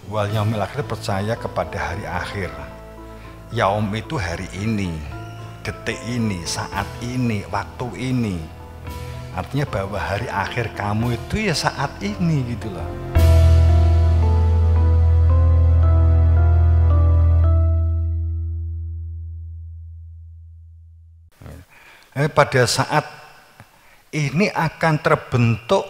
Wal yaumil akhir percaya kepada hari akhir. Yaum itu hari ini, detik ini, saat ini, waktu ini. Artinya bahwa hari akhir kamu itu ya saat ini gitu loh. Pada saat ini akan terbentuk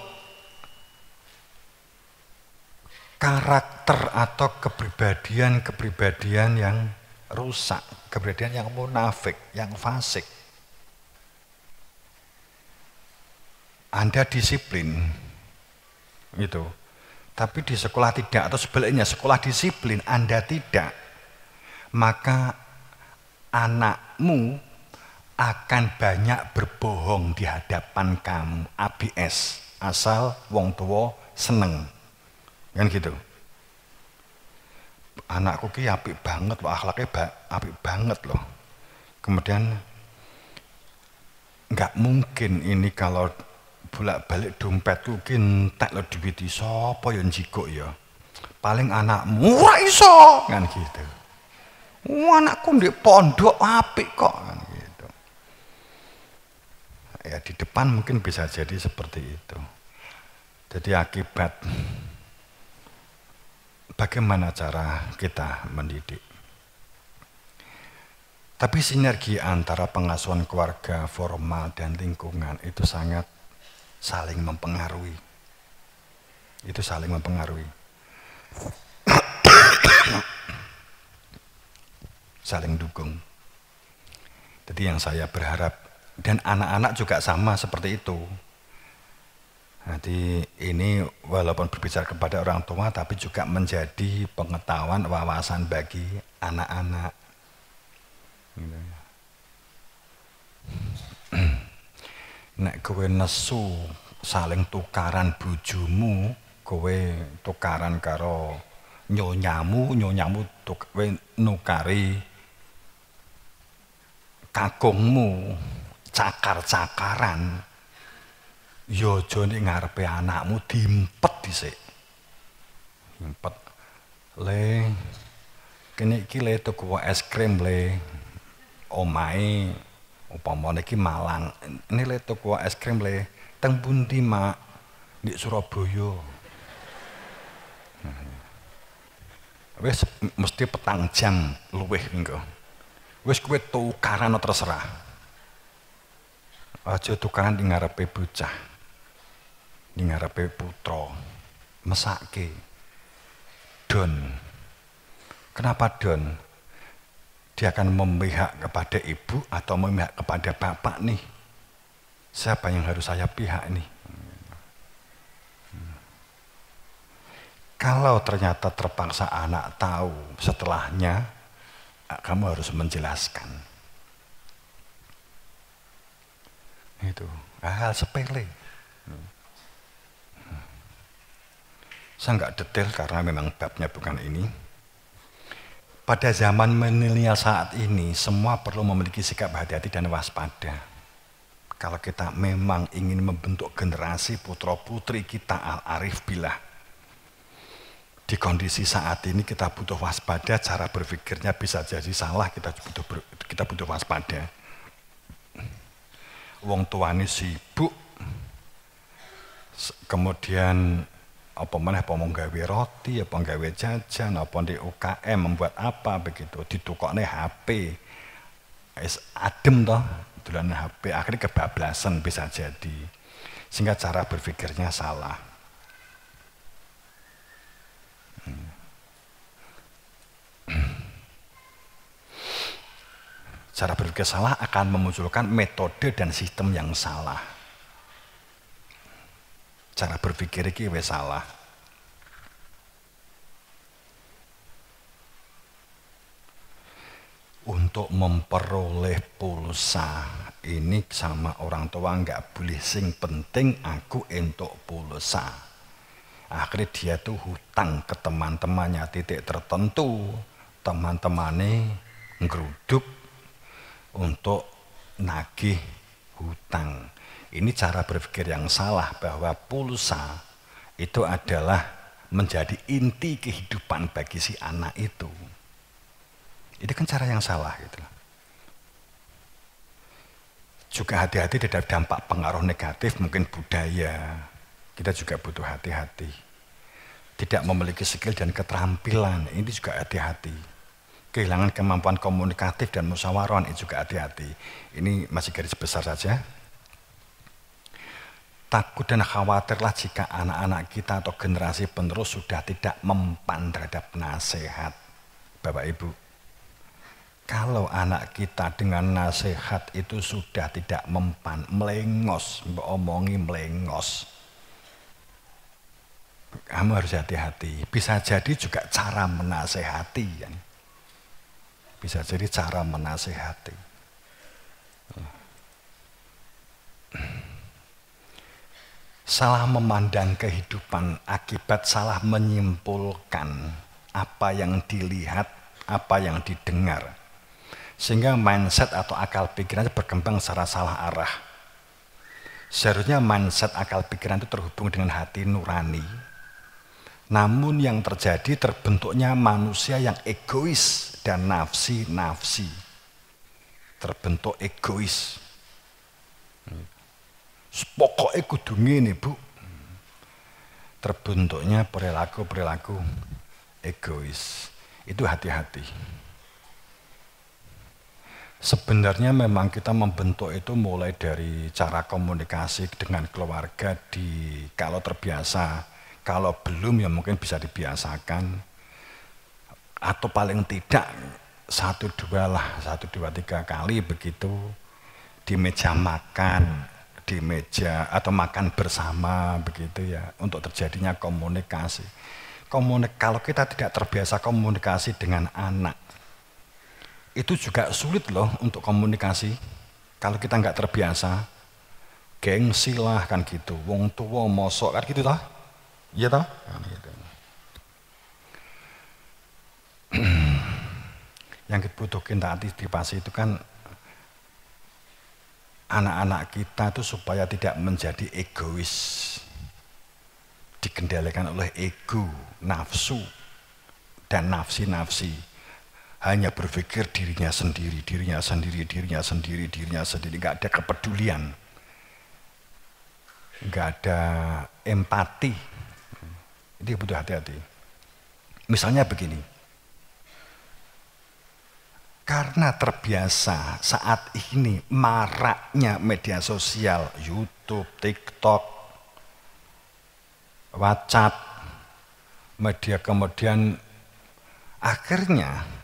karakter atau kepribadian yang rusak, kepribadian yang munafik, yang fasik. Anda disiplin, gitu. Tapi di sekolah tidak, atau sebaliknya sekolah disiplin, Anda tidak. Maka anakmu akan banyak berbohong di hadapan kamu, ABS, asal wong tua seneng. Kan gitu. Anakku ki apik banget loh, akhlaknya apik banget loh. Kemudian nggak mungkin ini kalau bolak-balik dompetku ki entek lo duit sapa ya njikuk ya. Paling anakmu ora iso kan gitu. Anakku ndek pondok apik kok kan gitu. Ya di depan mungkin bisa jadi seperti itu. Jadi akibat bagaimana cara kita mendidik. Tapi sinergi antara pengasuhan keluarga formal dan lingkungan itu sangat saling mempengaruhi. Itu saling mempengaruhi. Saling dukung. Jadi yang saya berharap, dan anak-anak juga sama seperti itu. Jadi ini walaupun berbicara kepada orang tua tapi juga menjadi pengetahuan, wawasan bagi anak-anak. Nek kowe nesu saling tukaran bojomu, kowe tukaran karo nyonyamu kowe nukari kakungmu, cakar-cakaran. Yo aja ning ngarepe anakmu diimpet dhisik. Impet. Le kene iki le tuku es krim le. Omahe upamane iki Malang. Ini le tuku es krim le teng pundi, Mak? Di Surabaya. Wis mesti petang jam luwih engko. Wis kowe tukaran terserah. Aja tukaran ning ngarepe bocah. Di ngarepe putra mesake don. Kenapa don? Dia akan memihak kepada ibu atau memihak kepada bapak nih? Siapa yang harus saya pihak nih? Kalau ternyata terpaksa anak tahu setelahnya, kamu harus menjelaskan. Itu hal sepele. Saya nggak detail karena memang babnya bukan ini. Pada zaman milenial saat ini, semua perlu memiliki sikap hati-hati dan waspada. Kalau kita memang ingin membentuk generasi putra-putri kita al-arif billah. Di kondisi saat ini kita butuh waspada, cara berpikirnya bisa jadi salah, kita butuh waspada. Wong tuane sibuk, kemudian apa meneh mau gawe roti, apa gawe jajan, apa di UKM membuat apa begitu, ditukokne HP, adem toh, dolanan HP, akhirnya kebablasan bisa jadi, sehingga cara berpikirnya salah. Cara berpikir salah akan memunculkan metode dan sistem yang salah. Cara berpikir iki wis salah. Untuk memperoleh pulsa ini sama orang tua nggak boleh, sing penting aku entuk pulsa. Akhirnya dia tuh hutang ke teman-temannya titik tertentu, teman-temannya ngeruduk untuk nagih hutang. Ini cara berpikir yang salah, bahwa pulsa itu adalah menjadi inti kehidupan bagi si anak itu. Itu kan cara yang salah gitu. Juga hati-hati terhadap dampak pengaruh negatif mungkin budaya. Kita juga butuh hati-hati. Tidak memiliki skill dan keterampilan, ini juga hati-hati. Kehilangan kemampuan komunikatif dan musyawarah, ini juga hati-hati. Ini masih garis besar saja. Takut dan khawatirlah jika anak-anak kita atau generasi penerus sudah tidak mempan terhadap nasihat. Bapak Ibu, kalau anak kita dengan nasihat itu sudah tidak mempan, melengos, omongi melengos, kamu harus hati-hati. Bisa jadi juga cara menasehati, kan? Bisa jadi cara menasehati. Salah memandang kehidupan akibat salah menyimpulkan apa yang dilihat, apa yang didengar. Sehingga mindset atau akal pikirannya berkembang secara salah arah. Seharusnya mindset akal pikiran itu terhubung dengan hati nurani. Namun yang terjadi terbentuknya manusia yang egois dan nafsi-nafsi. Terbentuk egois. Pokoknya kudu ngene, Bu. Terbentuknya perilaku-perilaku egois. Itu hati-hati. Sebenarnya memang kita membentuk itu mulai dari cara komunikasi dengan keluarga kalau terbiasa, kalau belum ya mungkin bisa dibiasakan, atau paling tidak 1, 2, 3 kali begitu di meja makan, di meja atau makan bersama begitu ya, untuk terjadinya komunikasi. Kalau kita tidak terbiasa komunikasi dengan anak, itu juga sulit loh untuk komunikasi. Kalau kita nggak terbiasa, gengsi lah kan gitu, wong tua mosok kan gitu toh, iya toh. Yang dibutuhkan antisipasi itu kan anak-anak kita itu supaya tidak menjadi egois, dikendalikan oleh ego, nafsu, dan nafsi-nafsi. Hanya berpikir dirinya sendiri, nggak ada kepedulian, nggak ada empati. Itu butuh hati-hati. Misalnya begini, karena terbiasa saat ini maraknya media sosial, YouTube, TikTok, WhatsApp, media, kemudian akhirnya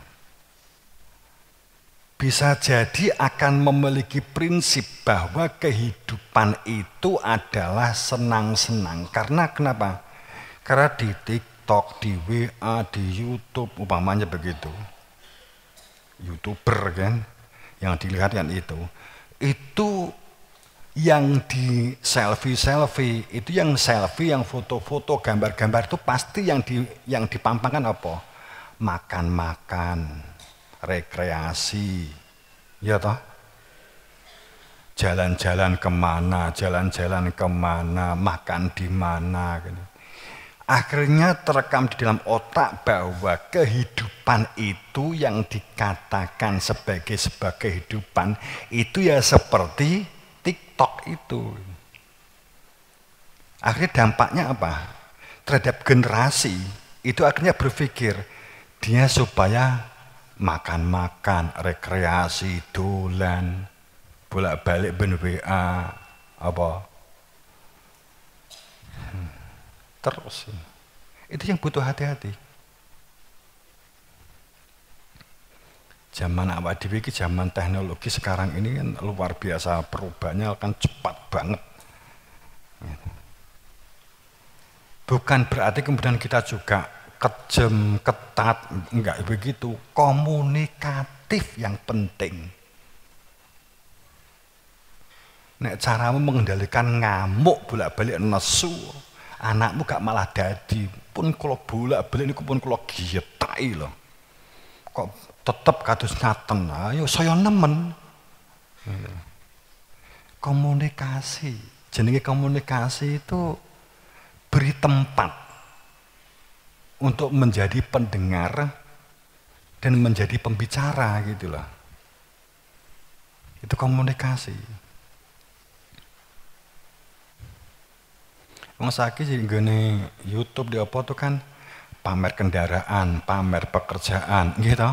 bisa jadi akan memiliki prinsip bahwa kehidupan itu adalah senang-senang. Karena kenapa? Karena di TikTok, di WA, di YouTube, umpamanya begitu. YouTuber kan, yang dilihat kan itu yang di selfie, itu yang selfie, yang foto-foto, gambar-gambar itu pasti yang dipampangkan apa? Makan-makan, rekreasi, ya toh? Jalan-jalan kemana, makan di mana, gitu. Akhirnya terekam di dalam otak bahwa kehidupan itu yang dikatakan sebagai sebuah kehidupan itu ya seperti TikTok itu. Akhirnya dampaknya apa? Terhadap generasi itu akhirnya berpikir dia supaya makan-makan, rekreasi, dolan, bolak-balik ben WA, apa? Terus itu yang butuh hati-hati. Zaman awak dhewe iki, zaman teknologi sekarang ini kan luar biasa, perubahannya kan cepat banget. Bukan berarti kemudian kita juga kejem, ketat, enggak begitu. Komunikatif yang penting. Nek caramu mengendalikan ngamuk bolak-balik nesu, anakmu gak malah dadi. Pun kalau bolak-balik niku pun kula giyetai lho. Kok tetep kados ngaten. Ayo saya nemen. Komunikasi. Jenenge komunikasi itu beri tempat. untuk menjadi pendengar dan menjadi pembicara gitu loh. Itu komunikasi. Wong saiki sing nggone YouTube di apa tuh kan pamer kendaraan, pamer pekerjaan, gitu.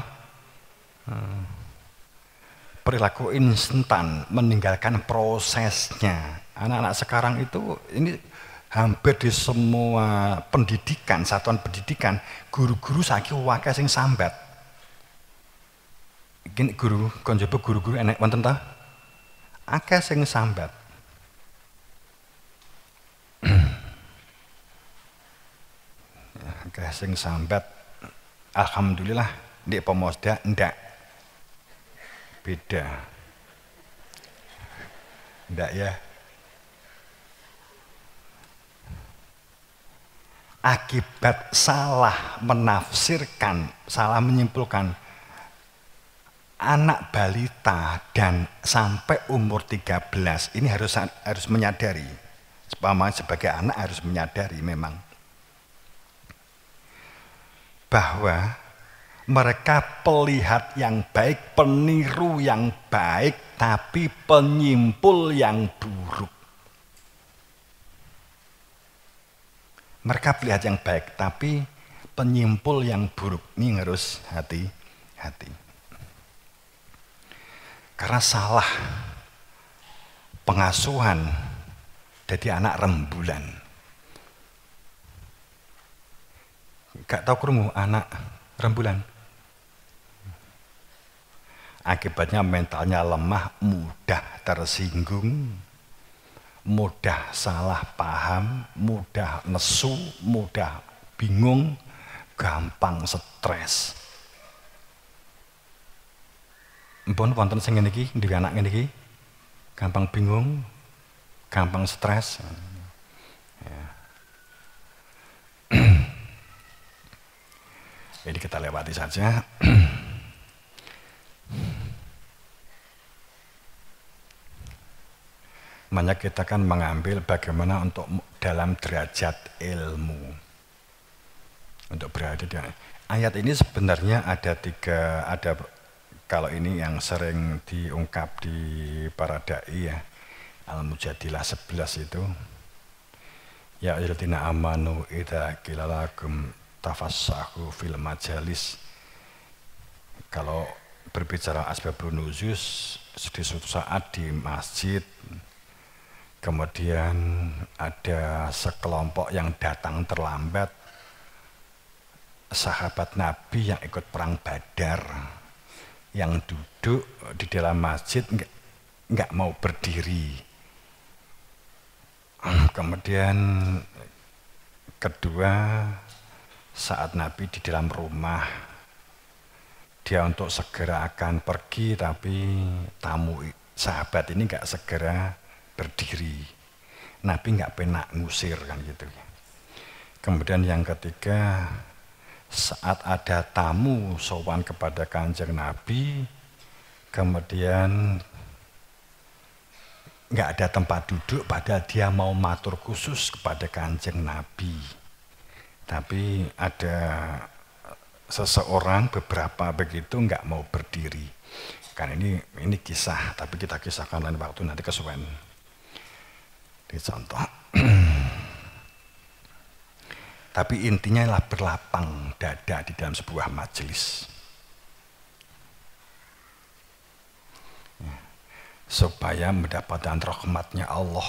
Perilaku instan, meninggalkan prosesnya. Anak-anak sekarang itu ini hampir di semua pendidikan, satuan pendidikan, guru-guru saiki wae sing sambat. Iki guru, kon coba guru-guru enek wonten ta? Akeh sing sambat. Akeh sing sambat. Alhamdulillah di Pemusda ndak beda. Ndak ya. Akibat salah menafsirkan, salah menyimpulkan, anak balita dan sampai umur 13 ini harus menyadari, sebagai anak harus menyadari memang bahwa mereka pelihat yang baik, peniru yang baik, tapi penyimpul yang buruk. Mereka pelihat yang baik, tapi penyimpul yang buruk. Ini harus hati-hati. Karena salah pengasuhan jadi anak rembulan. Gak tahu krungu anak rembulan. Akibatnya mentalnya lemah, mudah tersinggung, mudah salah paham, mudah nesu, mudah bingung, gampang stres. Mpun wonten sing ngene iki, ndek anak ngene iki, gampang bingung, gampang stres. Ya. Jadi kita lewati saja. Makanya kita kan mengambil bagaimana untuk dalam derajat ilmu. Untuk berada di ayat ini sebenarnya ada kalau ini yang sering diungkap di para dai ya, Al-Mujadilah 11 itu. Ya ayyuhalladzina amanu idza qila lakum tafassahu fil majalis. Kalau berbicara asbabun nuzul di suatu saat di masjid, kemudian ada sekelompok yang datang terlambat, sahabat Nabi yang ikut perang Badar, yang duduk di dalam masjid nggak mau berdiri. Kemudian kedua, saat Nabi di dalam rumah, dia untuk segera akan pergi, tapi tamu sahabat ini nggak segera berdiri. Nabi nggak pernah ngusir kan gitu. Kemudian yang ketiga, saat ada tamu sowan kepada Kanjeng Nabi, kemudian nggak ada tempat duduk, padahal dia mau matur khusus kepada Kanjeng Nabi. Tapi ada seseorang, beberapa begitu nggak mau berdiri. Kan ini kisah, tapi kita kisahkan lain waktu, nanti kesuwen. Ini contoh. Tapi intinya adalah berlapang dada di dalam sebuah majelis. Supaya mendapatkan rahmatnya Allah,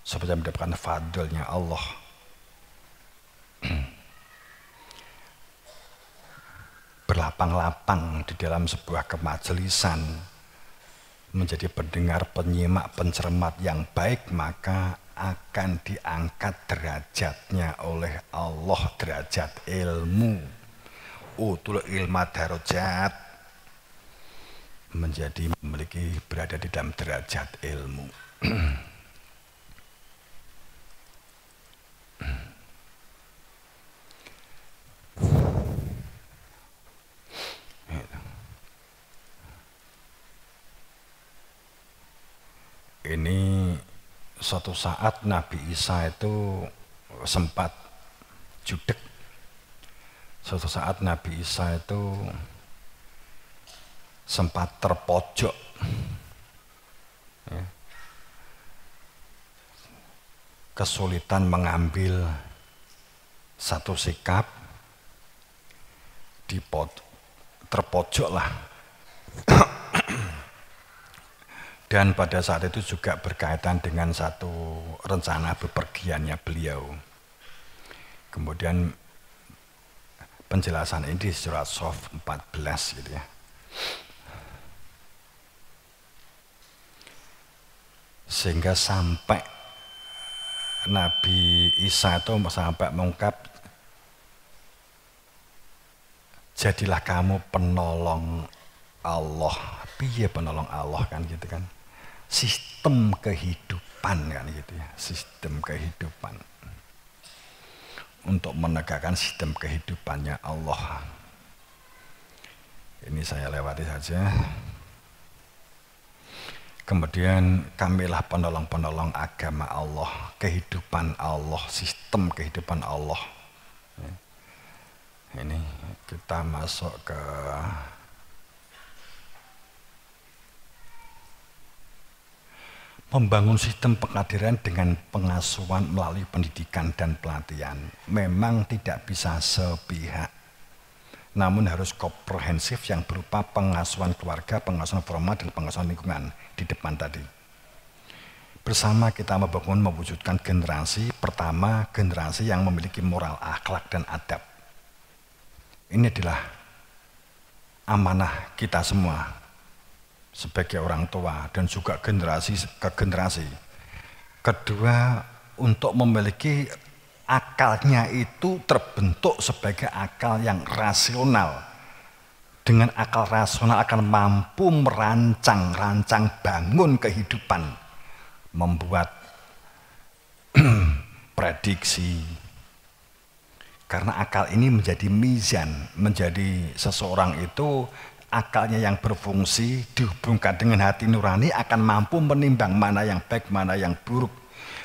supaya mendapatkan fadlnya Allah. Berlapang-lapang di dalam sebuah kemajelisan, menjadi pendengar, penyimak, pencermat yang baik, maka akan diangkat derajatnya oleh Allah, derajat ilmu. Utul ilma darajat, menjadi memiliki berada di dalam derajat ilmu. Ini suatu saat Nabi Isa itu sempat judek Suatu saat Nabi Isa itu sempat terpojok, ya, kesulitan mengambil satu sikap, terpojoklah. Dan pada saat itu juga berkaitan dengan satu rencana bepergiannya beliau. Kemudian penjelasan ini di surat Shaf 14 gitu ya. Sehingga sampai Nabi Isa itu sampai mengungkap, jadilah kamu penolong Allah. Piye penolong Allah kan gitu kan. Sistem kehidupan kan gitu ya. Sistem kehidupan. Untuk menegakkan sistem kehidupannya Allah. Ini saya lewati saja. Kemudian kamilah penolong-penolong agama Allah, kehidupan Allah, sistem kehidupan Allah. Ini kita masuk ke membangun sistem pengadilan dengan pengasuhan melalui pendidikan dan pelatihan. Memang tidak bisa sepihak, namun harus komprehensif yang berupa pengasuhan keluarga, pengasuhan formal, dan pengasuhan lingkungan di depan tadi. Bersama kita membangun mewujudkan generasi pertama, generasi yang memiliki moral, akhlak, dan adab. Ini adalah amanah kita semua sebagai orang tua dan juga generasi ke generasi. Kedua, untuk memiliki akalnya itu terbentuk sebagai akal yang rasional. Dengan akal rasional akan mampu merancang bangun kehidupan, membuat prediksi. Karena akal ini menjadi mizan, menjadi seseorang itu akalnya yang berfungsi dihubungkan dengan hati nurani akan mampu menimbang mana yang baik, mana yang buruk.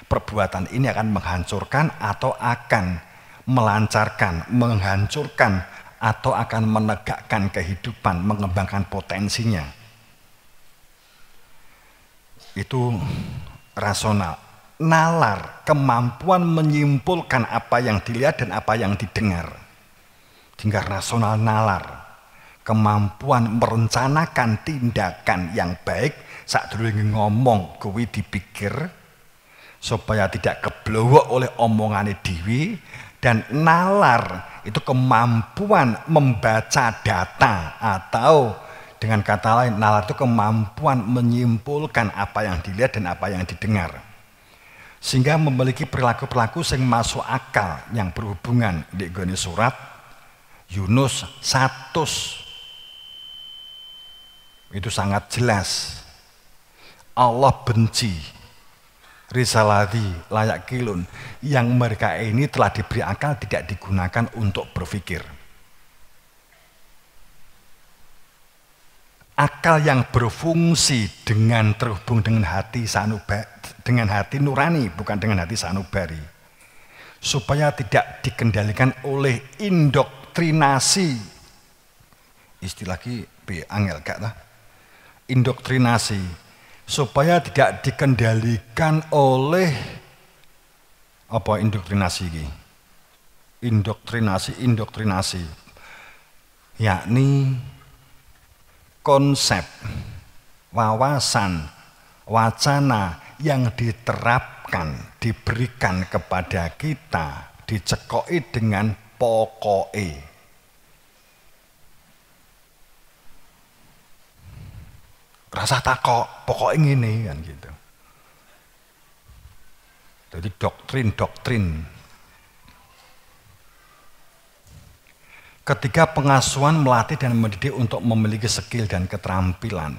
Perbuatan ini akan menghancurkan atau akan melancarkan, menghancurkan atau akan menegakkan kehidupan, mengembangkan potensinya. Itu rasional. Nalar, kemampuan menyimpulkan apa yang dilihat dan apa yang didengar. Hingga rasional nalar. Kemampuan merencanakan tindakan yang baik saat dulu ngomong kuwi dipikir supaya tidak keblowok oleh omongan dewi. Dan nalar itu kemampuan membaca data, atau dengan kata lain nalar itu kemampuan menyimpulkan apa yang dilihat dan apa yang didengar, sehingga memiliki perilaku-perilaku yang masuk akal yang berhubungan. Di gone surat Yunus 100 itu sangat jelas. Allah benci risalati layak kilun yang mereka ini telah diberi akal tidak digunakan untuk berpikir. Akal yang berfungsi dengan terhubung dengan hati dengan hati nurani, bukan dengan hati sanubari, supaya tidak dikendalikan oleh indoktrinasi. Istilah ki angel gak ta? Indoktrinasi, supaya tidak dikendalikan oleh apa indoktrinasi ini? Indoktrinasi, yakni konsep, wawasan, wacana yang diterapkan, diberikan kepada kita, dicekoi dengan pokoknya. Rasa takok, pokoknya ini kan gitu. Jadi doktrin. Ketika pengasuhan melatih dan mendidik untuk memiliki skill dan keterampilan,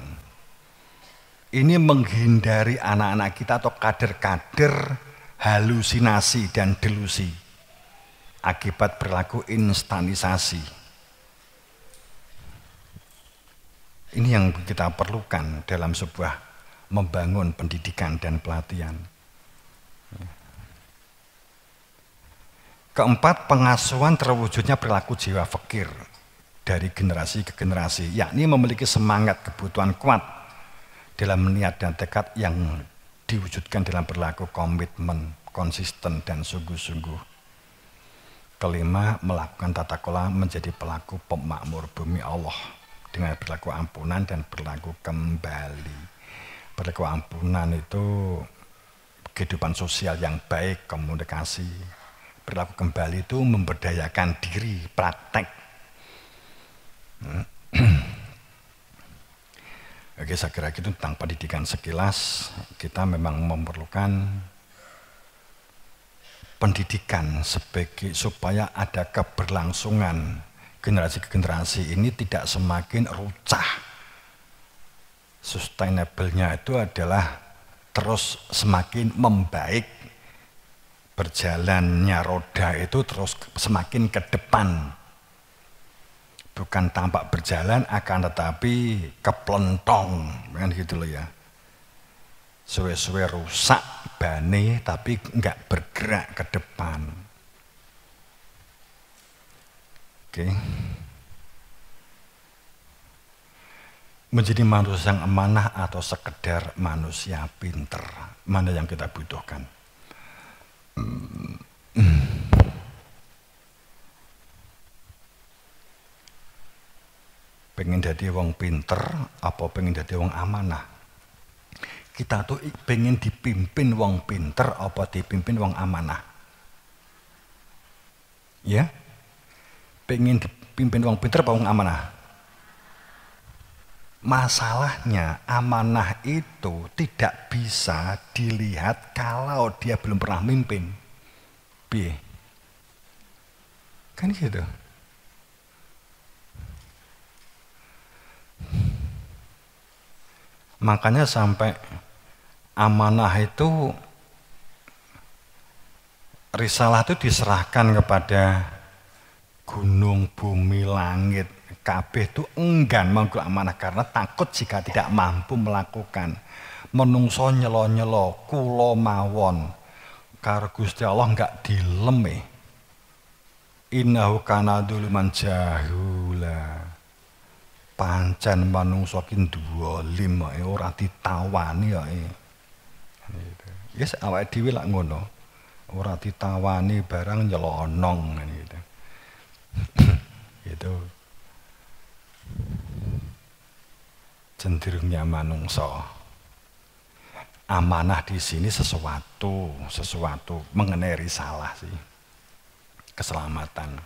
ini menghindari anak-anak kita atau kader-kader halusinasi dan delusi akibat perilaku instanisasi. Ini yang kita perlukan dalam sebuah membangun pendidikan dan pelatihan. Keempat, pengasuhan terwujudnya perilaku jiwa fakir dari generasi ke generasi, yakni memiliki semangat kebutuhan kuat dalam niat dan tekad yang diwujudkan dalam perilaku komitmen, konsisten dan sungguh-sungguh. Kelima, melakukan tata kelola menjadi pelaku pemakmur bumi Allah dengan perilaku ampunan dan perilaku kembali. Perilaku ampunan itu kehidupan sosial yang baik, komunikasi. Perilaku kembali itu memberdayakan diri, praktek. Oke, saya kira itu tentang pendidikan sekilas. Kita memang memerlukan pendidikan supaya ada keberlangsungan generasi ke generasi ini tidak semakin rucah. Sustainable-nya itu adalah terus semakin membaik. Berjalannya roda itu terus semakin ke depan. Bukan tampak berjalan akan tetapi keplentong, kan gitu loh ya. Suwe-suwe rusak bane tapi enggak bergerak ke depan. Oke. Menjadi manusia yang amanah atau sekedar manusia pinter, mana yang kita butuhkan? Pengen jadi wong pinter apa pengen jadi wong amanah? Kita tuh pengen dipimpin wong pinter apa dipimpin wong amanah? Ya? Pengen dipimpin wong pinter apa wong amanah? Masalahnya amanah itu tidak bisa dilihat kalau dia belum pernah mimpin. Piye? Kan gitu. Makanya sampai amanah itu, risalah itu diserahkan kepada gunung, bumi, langit. Kabeh itu enggan mengikuti amanah karena takut jika tidak mampu melakukan. Menungso nyelo-nyelo, kulo mawon. Karo Gusti Allah enggak dilem. Innahu kana dzuluman jahula. Pancen manungsa ki nduwalim ora ditawani kok. Yes, awake dhewe lak ngono. Ora ditawani barang nyelonong gitu. Gitu. Cenderungnya manungsa. Amanah di sini sesuatu mengenai risalah sih. Keselamatan.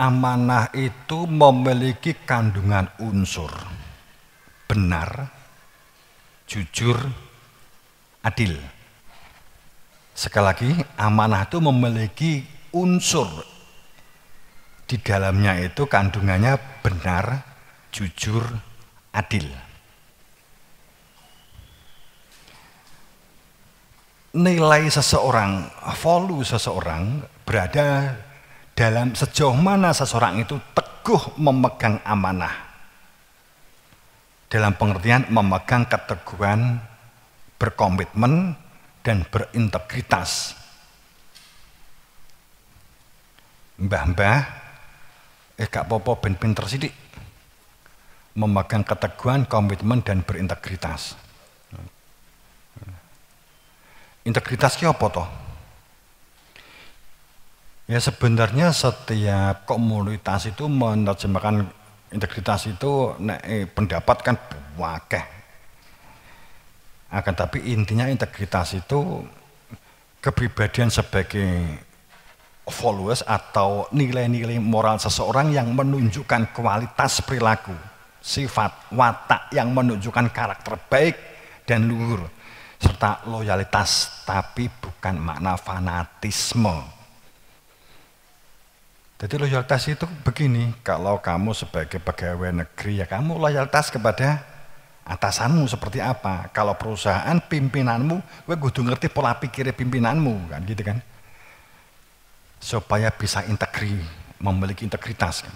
Amanah itu memiliki kandungan unsur benar, jujur, adil. Sekali lagi, amanah itu memiliki unsur di dalamnya itu kandungannya benar, jujur, adil. Nilai seseorang, value seseorang berada dalam sejauh mana seseorang itu teguh memegang amanah. Dalam pengertian memegang keteguhan, berkomitmen, dan berintegritas. Mbah-mbah, gak apa-apa ben pinter sidik. Memegang keteguhan, komitmen, dan berintegritas. Integritas ki apa toh? Ya sebenarnya setiap komunitas itu menerjemahkan integritas itu pendapat kan wakeh. Akan tapi intinya integritas itu kepribadian sebagai followers atau nilai-nilai moral seseorang yang menunjukkan kualitas perilaku, sifat, watak yang menunjukkan karakter baik dan luhur serta loyalitas, tapi bukan makna fanatisme. Jadi loyalitas itu begini, kalau kamu sebagai pegawai negeri ya kamu loyalitas kepada atasanmu seperti apa. Kalau perusahaan pimpinanmu, gue kudu ngerti pola pikir pimpinanmu kan gitu kan. Supaya bisa memiliki integritas kan.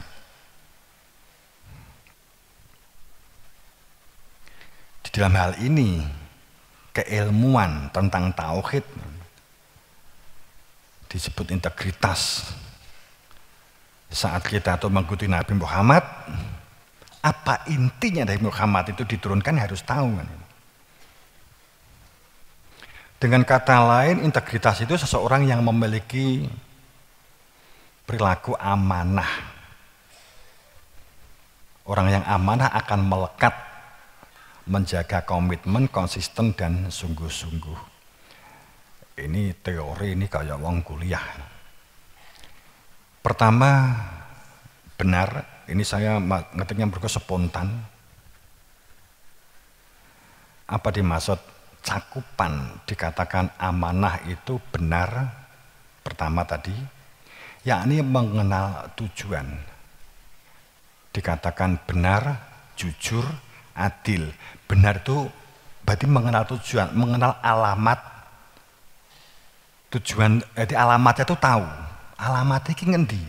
Di dalam hal ini keilmuan tentang tauhid disebut integritas. Saat kita tuh mengikuti Nabi Muhammad, apa intinya dari Muhammad itu diturunkan harus tahu. Dengan kata lain, integritas itu seseorang yang memiliki perilaku amanah. Orang yang amanah akan melekat, menjaga komitmen, konsisten, dan sungguh-sungguh. Ini teori, ini kayak wong kuliah. Pertama, benar, ini saya ngetiknya berikut spontan. Apa dimaksud cakupan dikatakan amanah itu benar? Pertama tadi, yakni mengenal tujuan. Dikatakan benar, jujur, adil. Benar itu berarti mengenal tujuan, mengenal alamat. Tujuan, jadi alamatnya itu tahu. Alamatnya iki ngendi?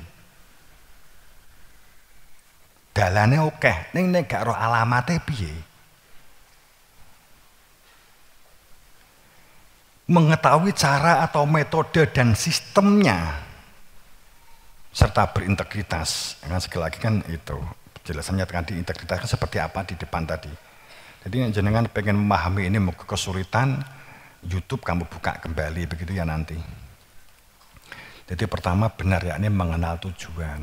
Dalane oke, ning nek gak roh alamate piye? Mengetahui cara atau metode dan sistemnya serta berintegritas. Kan sekali lagi kan itu penjelasannya tadi integritas kan seperti apa di depan tadi. Jadi jenengan pengen memahami ini mungkin kesulitan, YouTube kamu buka kembali begitu ya nanti. Jadi pertama benar yakni mengenal tujuan.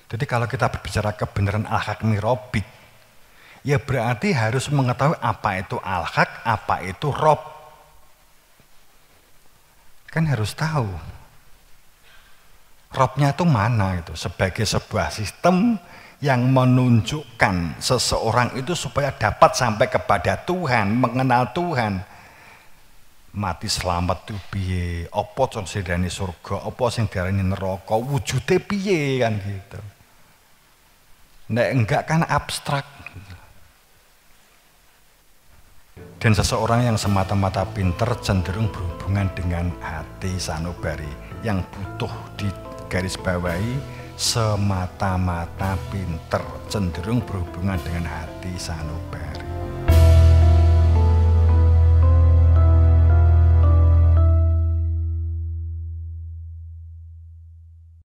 Jadi kalau kita berbicara kebenaran al-haq mirobik, ya berarti harus mengetahui apa itu al-haq, apa itu rob. Kan harus tahu. Robnya itu mana itu sebagai sebuah sistem yang menunjukkan seseorang itu supaya dapat sampai kepada Tuhan, mengenal Tuhan. Mati selamat tuh piye, apa sing diarani surga, apa sing diarani neraka, wujude piye kan gitu. Nek enggak kan abstrak. Dan seseorang yang semata-mata pinter cenderung berhubungan dengan hati sanubari, yang butuh digarisbawahi semata-mata pinter cenderung berhubungan dengan hati sanubari.